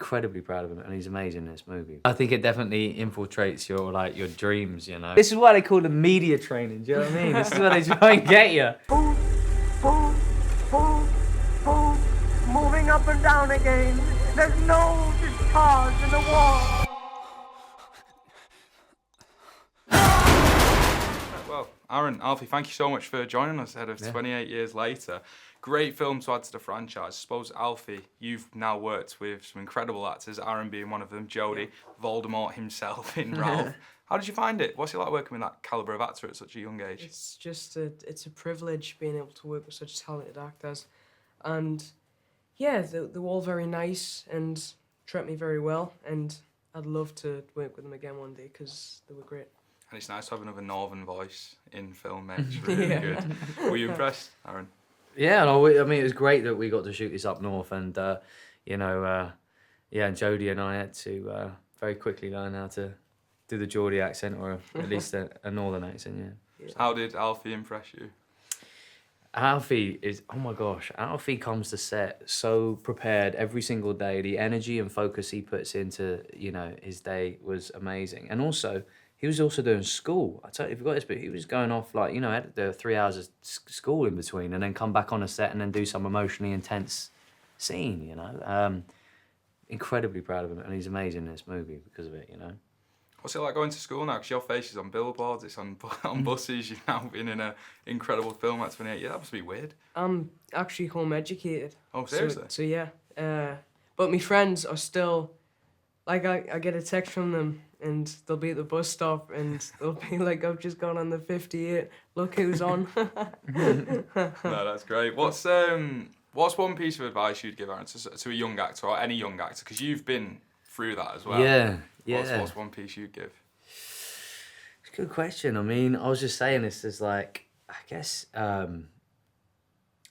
incredibly proud of him, and he's amazing in this movie. I think it definitely infiltrates your dreams, you know. This is why they call them media training, do you know what I mean? This is where they try and get you. Boom, boom, boom, boom, moving up and down again. There's no discharge in the wall. Well, Aaron, Alfie, thank you so much for joining us ahead of 28 years later. Great film to add to the franchise. I suppose, Alfie, you've now worked with some incredible actors, Aaron being one of them, Jodie, Voldemort himself in Ralph. How did you find it? What's it like working with that calibre of actor at such a young age? It's just it's a privilege being able to work with such talented actors. And yeah, they're all very nice and treat me very well. And I'd love to work with them again one day because they were great. And it's nice to have another northern voice in film, mate. It's really good. Were you impressed, Aaron? Yeah, no, I mean, it was great that we got to shoot this up north, and you know, yeah, and Jodie and I had to very quickly learn how to do the Geordie accent, or at least a northern accent. Yeah. How did Alfie impress you? Alfie is, oh my gosh, Alfie comes to set so prepared every single day. The energy and focus he puts into, you know, his day was amazing. And also, he was also doing school. I totally forgot this, but he was going off, like, you know, had the 3 hours of school in between, and then come back on a set and then do some emotionally intense scene, you know. Incredibly proud of him, and he's amazing in this movie because of it, you know. What's it like going to school now? Because your face is on billboards, it's on buses, you've now been in an incredible film at 28. Yeah, that must be weird. I'm actually home educated. Oh, seriously? So yeah. But my friends are still, like, I get a text from them and they'll be at the bus stop and they'll be like, I've just gone on the 58, look who's on. No, that's great. What's one piece of advice you'd give, Aaron, to a young actor, or any young actor? Because you've been through that as well. Yeah. What's one piece you'd give? It's a good question. I mean, I was just saying this as, like, I guess,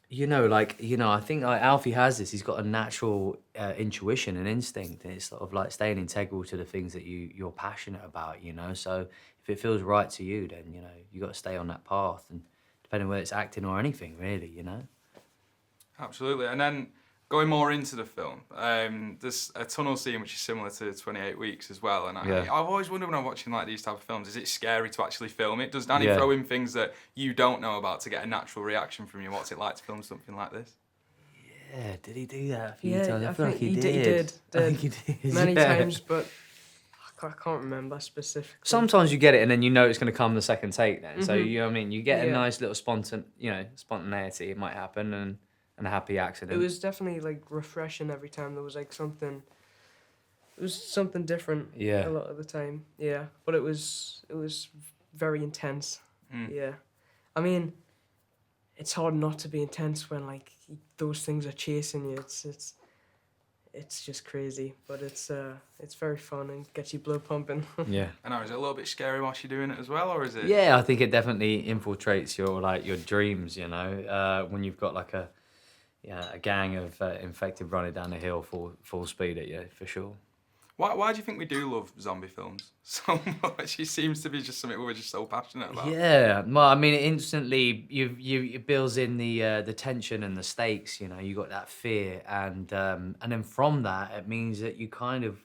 you know, I think Alfie has this. He's got a natural intuition and instinct, and it's sort of like staying integral to the things that you're passionate about, you know. So if it feels right to you, then, you know, you got to stay on that path, and depending whether it's acting or anything, really, you know. Absolutely. And then going more into the film, there's a tunnel scene which is similar to 28 Weeks as well. And I've always wondered when I'm watching like these type of films, is it scary to actually film it? Does Danny throw in things that you don't know about to get a natural reaction from you? What's it like to film something like this? Yeah, did he do that a few Yeah, times? I feel like he he did. did. I think he did. Many yeah. times, but I can't remember specifically. Sometimes you get it, and then you know it's going to come the second take. Then, so you know what I mean. You get a Yeah. nice little spontaneity. It might happen, and a happy accident. It was definitely like refreshing every time there was like something. It was something different. Yeah. A lot of the time. Yeah, but it was very intense. Yeah, I mean, it's hard not to be intense when like those things are chasing you. It's just crazy, but it's very fun and gets you blood pumping. Yeah. And is it a little bit scary whilst you're doing it as well, or is it? Yeah, I think it definitely infiltrates your dreams. You know, when you've got like a gang of infected running down the hill full speed at you, for sure. Why do you think we do love zombie films so much? It seems to be just something we're just so passionate about. Yeah, well, I mean, instantly it builds in the tension and the stakes. You know, you got that fear, and then from that, it means that you can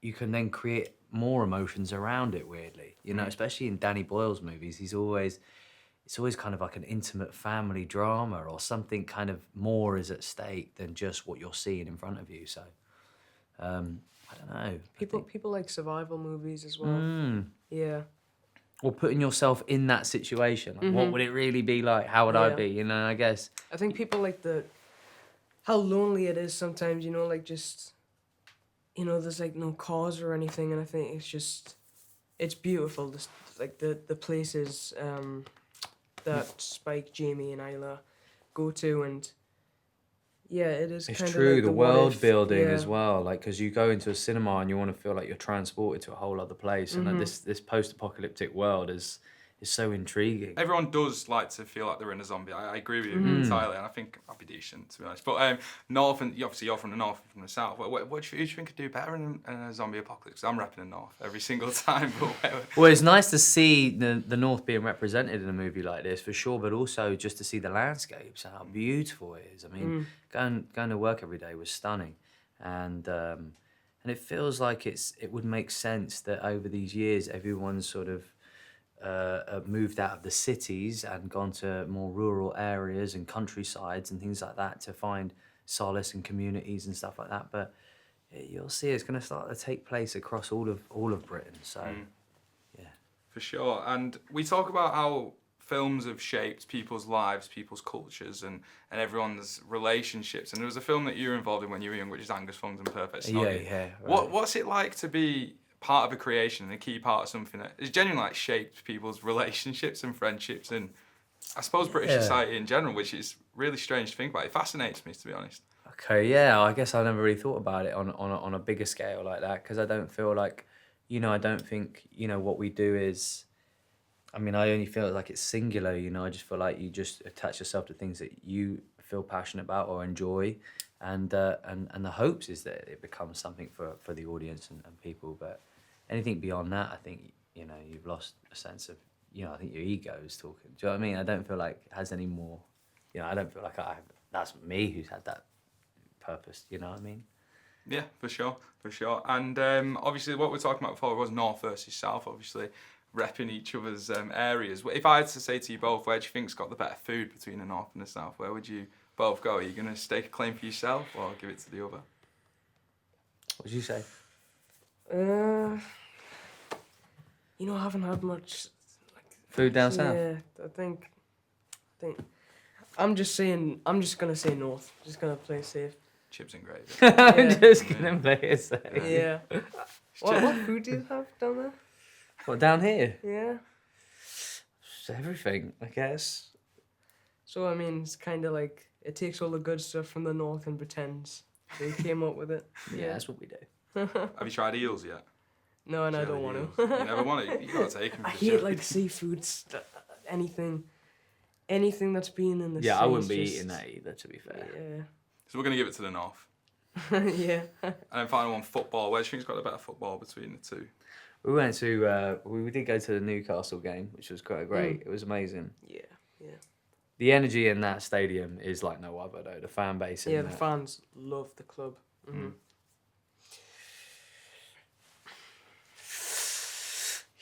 then create more emotions around it. Weirdly, you know, especially in Danny Boyle's movies, it's always kind of like an intimate family drama, or something kind of more is at stake than just what you're seeing in front of you. So, I don't know. People like survival movies as well. Yeah. Or putting yourself in that situation. Like, what would it really be like? How would I be? You know, I guess. I think people like how lonely it is sometimes, you know, like just, you know, there's like no cause or anything, and I think it's beautiful. The places that Spike, Jamie, and Isla go to, and yeah, it is. It's kind of true, like the world building yeah. as well, like, because you go into a cinema and you want to feel like you're transported to a whole other place, and like, this post-apocalyptic world is so intriguing. Everyone does like to feel like they're in a zombie. I agree with you entirely, and I think I'd be decent, to be honest. But North, and obviously you're from the North, from the South. What do you think could do better in a zombie apocalypse? I'm repping the North every single time. Well, it's nice to see the North being represented in a movie like this, for sure, but also just to see the landscapes, how beautiful it is. I mean, going to work every day was stunning. And And it feels like it would make sense that over these years, everyone's sort of moved out of the cities and gone to more rural areas and countrysides and things like that to find solace and communities and stuff like that. But you'll see it's going to start to take place across all of Britain. So, yeah. For sure. And we talk about how films have shaped people's lives, people's cultures, and everyone's relationships. And there was a film that you were involved in when you were young, which is Angus Thongs and Perfect Snogging. Yeah. Right. What's it like to be part of a creation and a key part of something that has genuinely like shaped people's relationships and friendships and I suppose British society in general, which is really strange to think about. It fascinates me, to be honest. Okay, yeah, I guess I never really thought about it on a bigger scale like that, because I don't feel like, I don't think, what we do is, I mean, I only feel like it's singular, I just feel like you just attach yourself to things that you feel passionate about or enjoy, and the hopes is that it becomes something for the audience and people, but anything beyond that, I think, you've lost a sense of, I think your ego is talking. Do you know what I mean? I don't feel like it has any more, I don't feel like that's me who's had that purpose, you know what I mean? Yeah, for sure. And obviously what we were talking about before was North versus South, obviously repping each other's areas. If I had to say to you both, where do you think's got the better food between the North and the South? Where would you both go? Are you going to stake a claim for yourself or give it to the other? What would you say? I haven't had much Food down south? Yeah, I think I'm just gonna say North. Just gonna play safe. Chips and gravy. I'm just gonna play it safe. Yeah. What food do you have down there? What, down here? Yeah. Just everything, I guess. So I mean, it's kind of like it takes all the good stuff from the North and pretends they came up with it. Yeah, that's what we do. Have you tried eels yet? No, and I don't want to. You never want to. You gotta take them. I hate like seafood, anything that's been in the sea. Yeah, I wouldn't be just, eating that either, to be fair. Yeah. So we're gonna give it to the North. Yeah. And then final one, football. Where do you think's got the better football between the two? We did go to the Newcastle game, which was quite great. It was amazing. Yeah. The energy in that stadium is like no other, though. The fan base. Yeah, the fans love the club. Mm-hmm.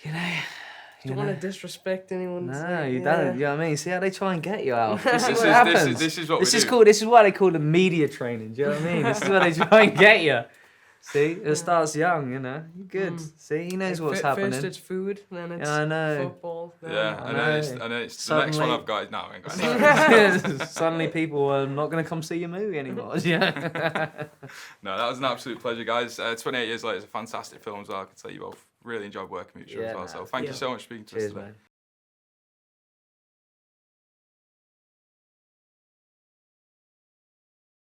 You don't want to disrespect anyone. No, you don't. You know what I mean? See how they try and get you out. This is what we do. This is why they call it media training. Do you know what I mean? This is why they try and get you. See, it starts young. You're good. See, he knows what's happening. First it's food, then it's football. Then I know. It's the next one I've got is now. I ain't got any. Suddenly, people are not going to come see your movie anymore. Yeah. No, that was an absolute pleasure, guys. 28 years later, it's a fantastic film as well. I can tell you both really enjoyed working with you as well. So thank you so much for speaking to us today. Man.